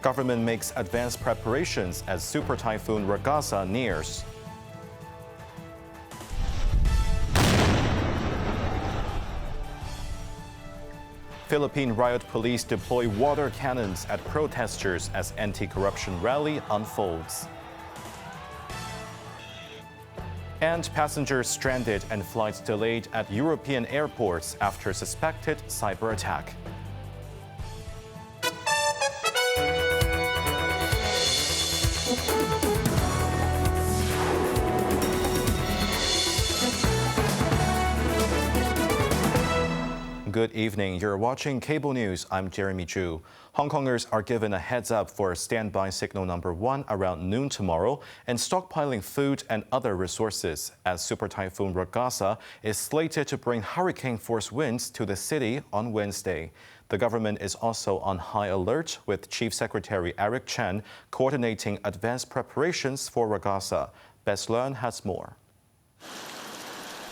Government makes advanced preparations as Super Typhoon Ragasa nears. Philippine riot police deploy water cannons at protesters as anti-corruption rally unfolds. And passengers stranded and flights delayed at European airports after suspected cyber attack. Good evening. You're watching Cable News. I'm Jeremy Zhu. Hong Kongers are given a heads up for standby signal number 1 around noon tomorrow and stockpiling food and other resources as Super Typhoon Ragasa is slated to bring hurricane-force winds to the city on Wednesday. The government is also on high alert, with Chief Secretary Eric Chen coordinating advanced preparations for Ragasa. Bess Learn has more.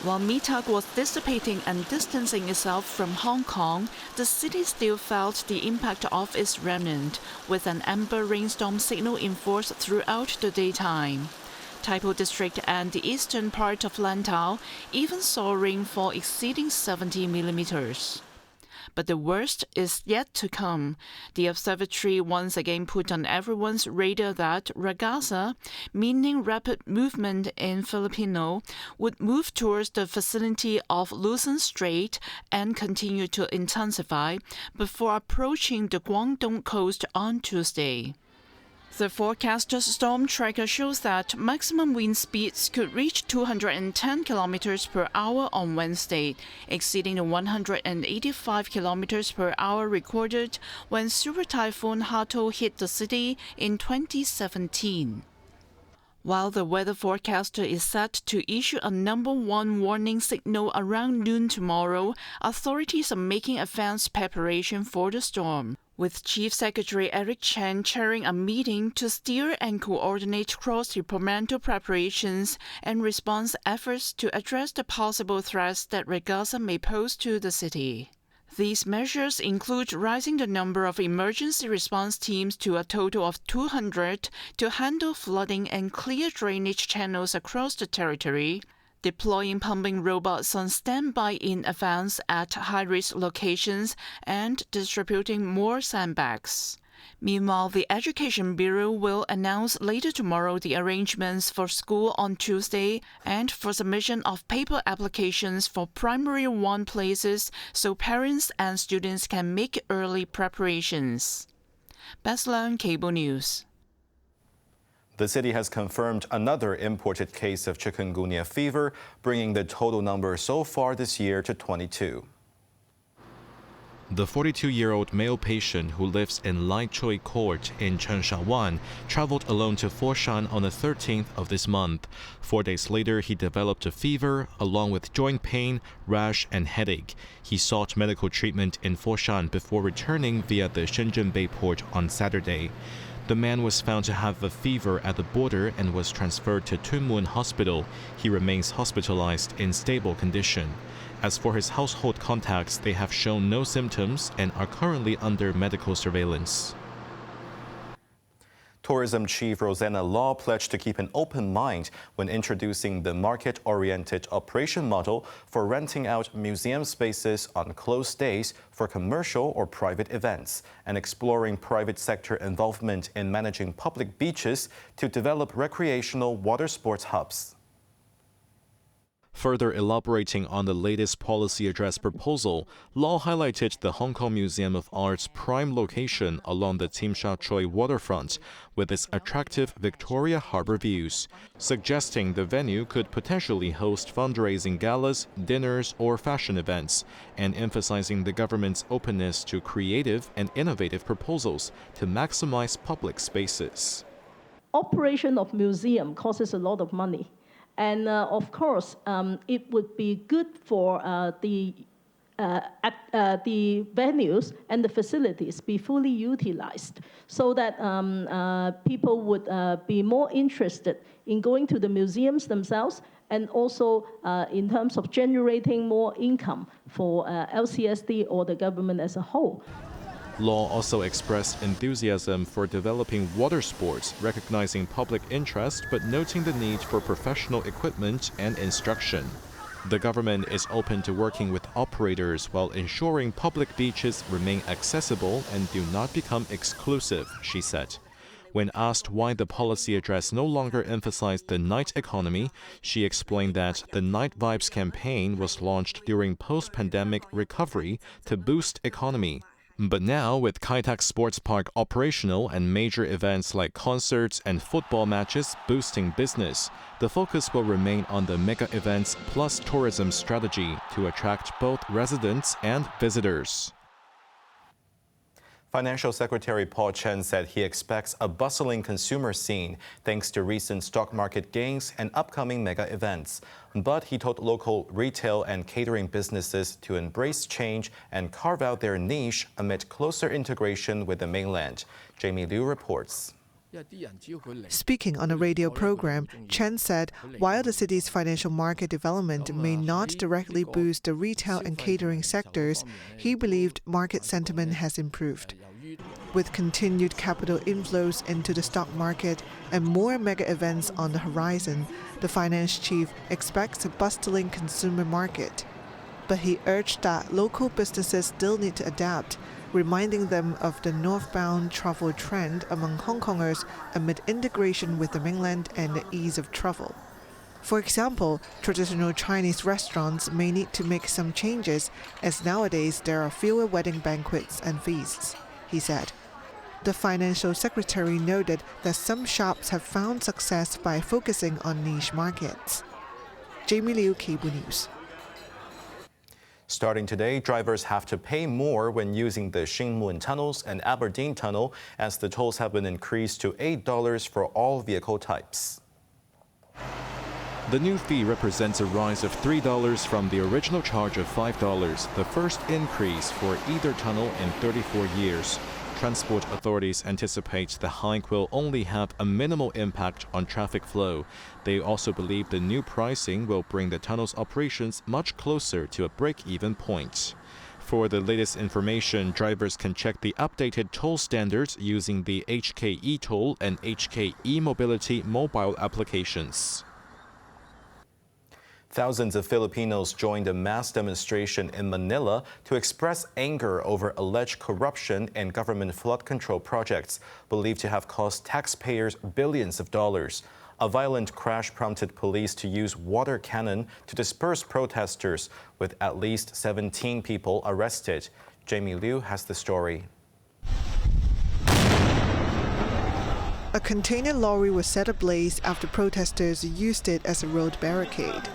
While Mitag was dissipating and distancing itself from Hong Kong, the city still felt the impact of its remnant, with an amber rainstorm signal enforced throughout the daytime. Typhoon District and the eastern part of Lantau even saw rainfall exceeding 70 millimeters. But the worst is yet to come. The observatory once again put on everyone's radar that Ragasa, meaning rapid movement in Filipino, would move towards the vicinity of Luzon Strait and continue to intensify before approaching the Guangdong coast on Tuesday. The forecast's storm tracker shows that maximum wind speeds could reach 210 kilometers per hour on Wednesday, exceeding the 185 kilometers per hour recorded when Super Typhoon Hato hit the city in 2017. While the weather forecaster is set to issue a number 1 warning signal around noon tomorrow, authorities are making advanced preparation for the storm, with Chief Secretary Eric Chen chairing a meeting to steer and coordinate cross-departmental preparations and response efforts to address the possible threats that Ragasa may pose to the city. These measures include raising the number of emergency response teams to a total of 200 to handle flooding and clear drainage channels across the territory, deploying pumping robots on standby in advance at high-risk locations, and distributing more sandbags. Meanwhile, the Education Bureau will announce later tomorrow the arrangements for school on Tuesday and for submission of paper applications for Primary 1 places so parents and students can make early preparations. Bess Learn, Cable News. The city has confirmed another imported case of Chikungunya fever, bringing the total number so far this year to 22. The 42-year-old male patient who lives in Lai Choi Court in Cheung Wan traveled alone to Foshan on the 13th of this month. 4 days later, he developed a fever, along with joint pain, rash, and headache. He sought medical treatment in Foshan before returning via the Shenzhen Bay port on Saturday. The man was found to have a fever at the border and was transferred to Tuen Mun Hospital. He remains hospitalized in stable condition. As for his household contacts, they have shown no symptoms and are currently under medical surveillance. Tourism Chief Rosanna Law pledged to keep an open mind when introducing the market-oriented operation model for renting out museum spaces on closed days for commercial or private events, and exploring private sector involvement in managing public beaches to develop recreational water sports hubs. Further elaborating on the latest policy address proposal, Law highlighted the Hong Kong Museum of Art's prime location along the Tsim Sha Tsui waterfront with its attractive Victoria Harbour views, suggesting the venue could potentially host fundraising galas, dinners, or fashion events, and emphasizing the government's openness to creative and innovative proposals to maximize public spaces. Operation of museum costs a lot of money. And of course, it would be good for the venues and the facilities be fully utilized so that people would be more interested in going to the museums themselves, and also in terms of generating more income for LCSD or the government as a whole. Law also expressed enthusiasm for developing water sports, recognizing public interest but noting the need for professional equipment and instruction. The government is open to working with operators while ensuring public beaches remain accessible and do not become exclusive, she said. When asked why the policy address no longer emphasized the night economy, she explained that the Night Vibes campaign was launched during post-pandemic recovery to boost economy. But now, with Kai Tak Sports Park operational and major events like concerts and football matches boosting business, the focus will remain on the mega events plus tourism strategy to attract both residents and visitors. Financial Secretary Paul Chen said he expects a bustling consumer scene thanks to recent stock market gains and upcoming mega events. But he told local retail and catering businesses to embrace change and carve out their niche amid closer integration with the mainland. Jamie Liu reports. Speaking on a radio program, Chen said while the city's financial market development may not directly boost the retail and catering sectors, he believed market sentiment has improved. With continued capital inflows into the stock market and more mega events on the horizon, the finance chief expects a bustling consumer market. But he urged that local businesses still need to adapt, reminding them of the northbound travel trend among Hong Kongers amid integration with the mainland and the ease of travel. For example, traditional Chinese restaurants may need to make some changes, as nowadays there are fewer wedding banquets and feasts, he said. The financial secretary noted that some shops have found success by focusing on niche markets. Jamie Liu, Cable News. Starting today, drivers have to pay more when using the Shin Mun tunnels and Aberdeen Tunnel, as the tolls have been increased to $8 for all vehicle types. The new fee represents a rise of $3 from the original charge of $5, the first increase for either tunnel in 34 years. Transport authorities anticipate the hike will only have a minimal impact on traffic flow. They also believe the new pricing will bring the tunnel's operations much closer to a break-even point. For the latest information, drivers can check the updated toll standards using the HKE Toll and HKE Mobility mobile applications. Thousands of Filipinos joined a mass demonstration in Manila to express anger over alleged corruption in government flood control projects believed to have cost taxpayers billions of dollars. A violent crash prompted police to use water cannon to disperse protesters, with at least 17 people arrested. Jamie Liu has the story. A container lorry was set ablaze after protesters used it as a road barricade.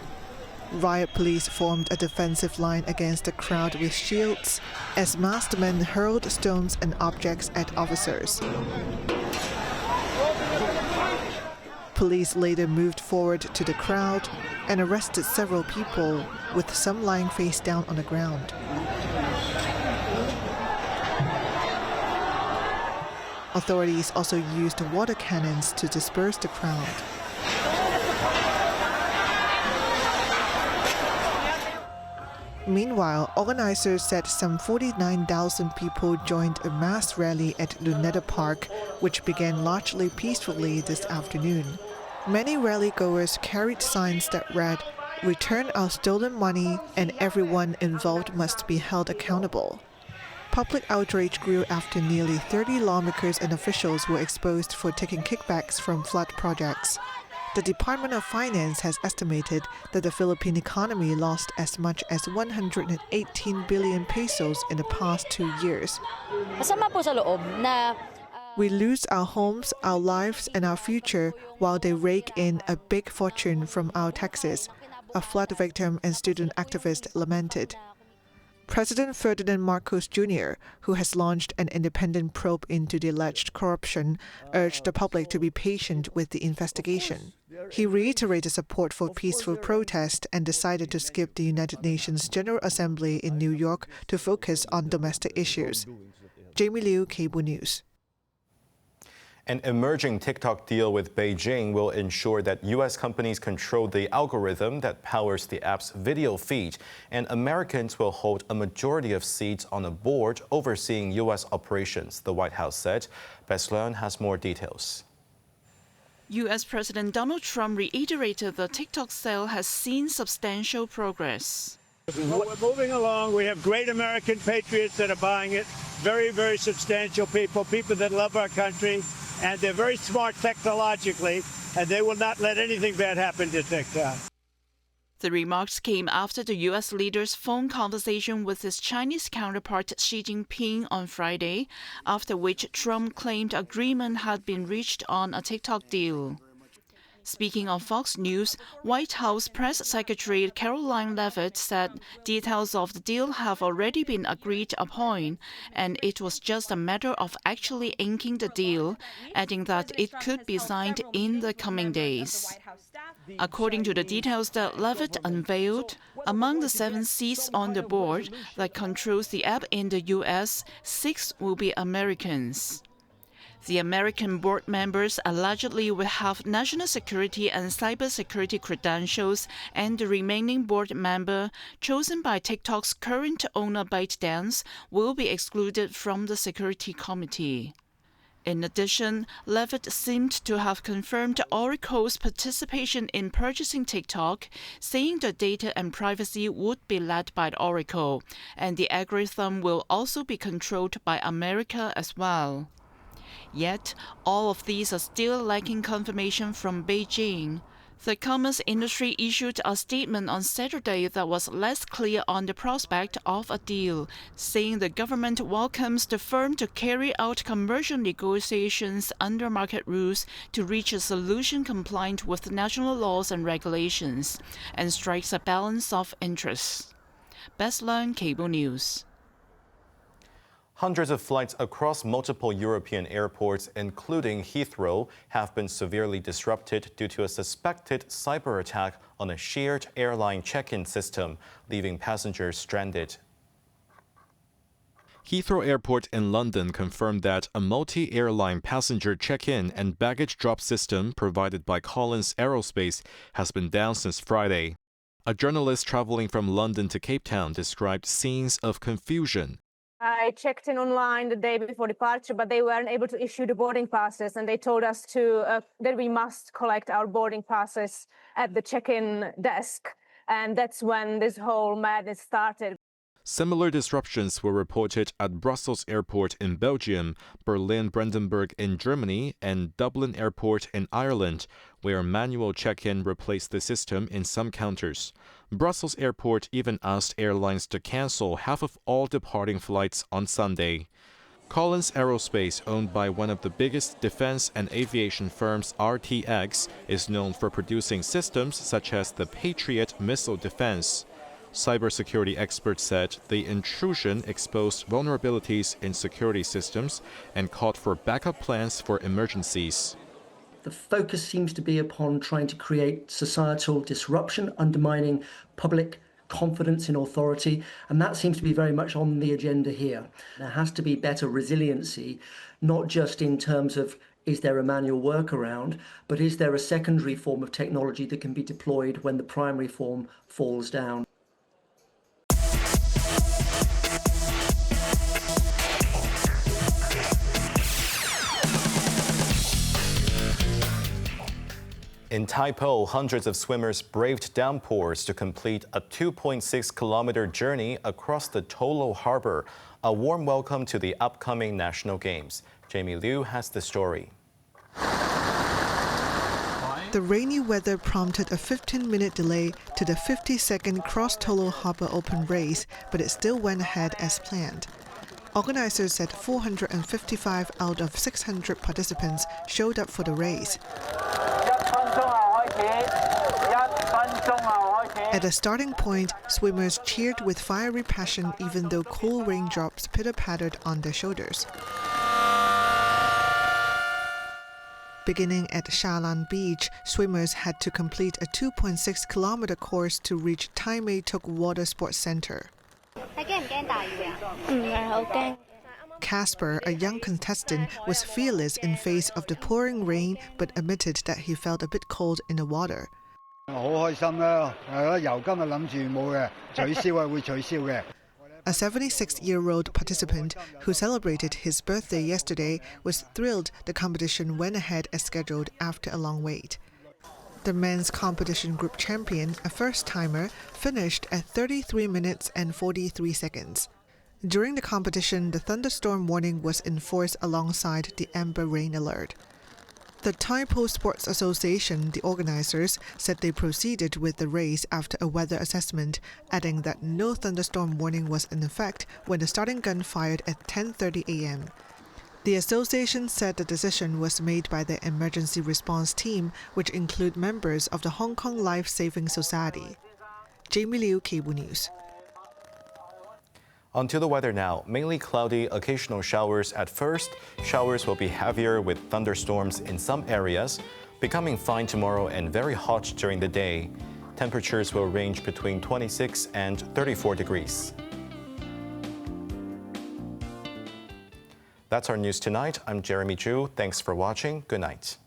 Riot police formed a defensive line against the crowd with shields as masked men hurled stones and objects at officers. Police later moved forward to the crowd and arrested several people, with some lying face down on the ground. Authorities also used water cannons to disperse the crowd. Meanwhile, organizers said some 49,000 people joined a mass rally at Luneta Park, which began largely peacefully this afternoon. Many rally-goers carried signs that read, "Return our stolen money and everyone involved must be held accountable." Public outrage grew after nearly 30 lawmakers and officials were exposed for taking kickbacks from flood projects. The Department of Finance has estimated that the Philippine economy lost as much as 118 billion pesos in the past 2 years. We lose our homes, our lives, and our future while they rake in a big fortune from our taxes, a flood victim and student activist lamented. President Ferdinand Marcos Jr., who has launched an independent probe into the alleged corruption, urged the public to be patient with the investigation. He reiterated support for peaceful protest and decided to skip the United Nations General Assembly in New York to focus on domestic issues. Jamie Liu, Cable News. An emerging TikTok deal with Beijing will ensure that U.S. companies control the algorithm that powers the app's video feed, and Americans will hold a majority of seats on a board overseeing U.S. operations, the White House said. Bess Leung has more details. U.S. President Donald Trump reiterated the TikTok sale has seen substantial progress. We're moving along. We have great American patriots that are buying it. Very, very substantial people that love our country. And they're very smart technologically, and they will not let anything bad happen to TikTok. The remarks came after the U.S. leader's phone conversation with his Chinese counterpart Xi Jinping on Friday, after which Trump claimed agreement had been reached on a TikTok deal. Speaking on Fox News, White House Press Secretary Caroline Leavitt said details of the deal have already been agreed upon, and it was just a matter of actually inking the deal, adding that it could be signed in the coming days. According to the details that Leavitt unveiled, among the 7 seats on the board that controls the app in the U.S., 6 will be Americans. The American board members allegedly will have national security and cybersecurity credentials, and the remaining board member, chosen by TikTok's current owner ByteDance, will be excluded from the security committee. In addition, Leavitt seemed to have confirmed Oracle's participation in purchasing TikTok, saying the data and privacy would be led by Oracle, and the algorithm will also be controlled by America as well. Yet, all of these are still lacking confirmation from Beijing. The commerce industry issued a statement on Saturday that was less clear on the prospect of a deal, saying the government welcomes the firm to carry out commercial negotiations under market rules to reach a solution compliant with national laws and regulations, and strikes a balance of interests. Bess Leung, Cable News. Hundreds of flights across multiple European airports, including Heathrow, have been severely disrupted due to a suspected cyber attack on a shared airline check-in system, leaving passengers stranded. Heathrow Airport in London confirmed that a multi-airline passenger check-in and baggage drop system provided by Collins Aerospace has been down since Friday. A journalist traveling from London to Cape Town described scenes of confusion. I checked in online the day before departure, but they weren't able to issue the boarding passes, and they told us that we must collect our boarding passes at the check-in desk, and that's when this whole madness started. Similar disruptions were reported at Brussels Airport in Belgium, Berlin-Brandenburg in Germany, and Dublin Airport in Ireland, where manual check-in replaced the system in some counters. Brussels Airport even asked airlines to cancel half of all departing flights on Sunday. Collins Aerospace, owned by one of the biggest defense and aviation firms, RTX, is known for producing systems such as the Patriot missile defense. Cybersecurity experts said the intrusion exposed vulnerabilities in security systems and called for backup plans for emergencies. The focus seems to be upon trying to create societal disruption, undermining public confidence in authority, and that seems to be very much on the agenda here. There has to be better resiliency, not just in terms of is there a manual workaround, but is there a secondary form of technology that can be deployed when the primary form falls down. In Typhoon, hundreds of swimmers braved downpours to complete a 2.6-kilometer journey across the Tolo Harbour, a warm welcome to the upcoming National Games. Jamie Liu has the story. The rainy weather prompted a 15-minute delay to the 50-second Cross Tolo Harbour Open race, but it still went ahead as planned. Organizers said 455 out of 600 participants showed up for the race. At the starting point, swimmers cheered with fiery passion even though cool raindrops pitter-pattered on their shoulders. Beginning at Shalan Beach, swimmers had to complete a 2.6-kilometer course to reach Tai Mei Tuk Water Sports Center. Casper, a young contestant, was fearless in face of the pouring rain but admitted that he felt a bit cold in the water. A 76-year-old participant who celebrated his birthday yesterday was thrilled the competition went ahead as scheduled after a long wait. The men's competition group champion, a first-timer, finished at 33 minutes and 43 seconds. During the competition, the thunderstorm warning was enforced alongside the amber rain alert. The Typhoon Sports Association, the organizers, said they proceeded with the race after a weather assessment, adding that no thunderstorm warning was in effect when the starting gun fired at 10:30 a.m. The association said the decision was made by the emergency response team, which include members of the Hong Kong Life Saving Society. Jamie Liu, Cable News. On to the weather now. Mainly cloudy, occasional showers at first. Showers will be heavier with thunderstorms in some areas, becoming fine tomorrow and very hot during the day. Temperatures will range between 26 and 34 degrees. That's our news tonight. I'm Jeremy Zhu. Thanks for watching. Good night.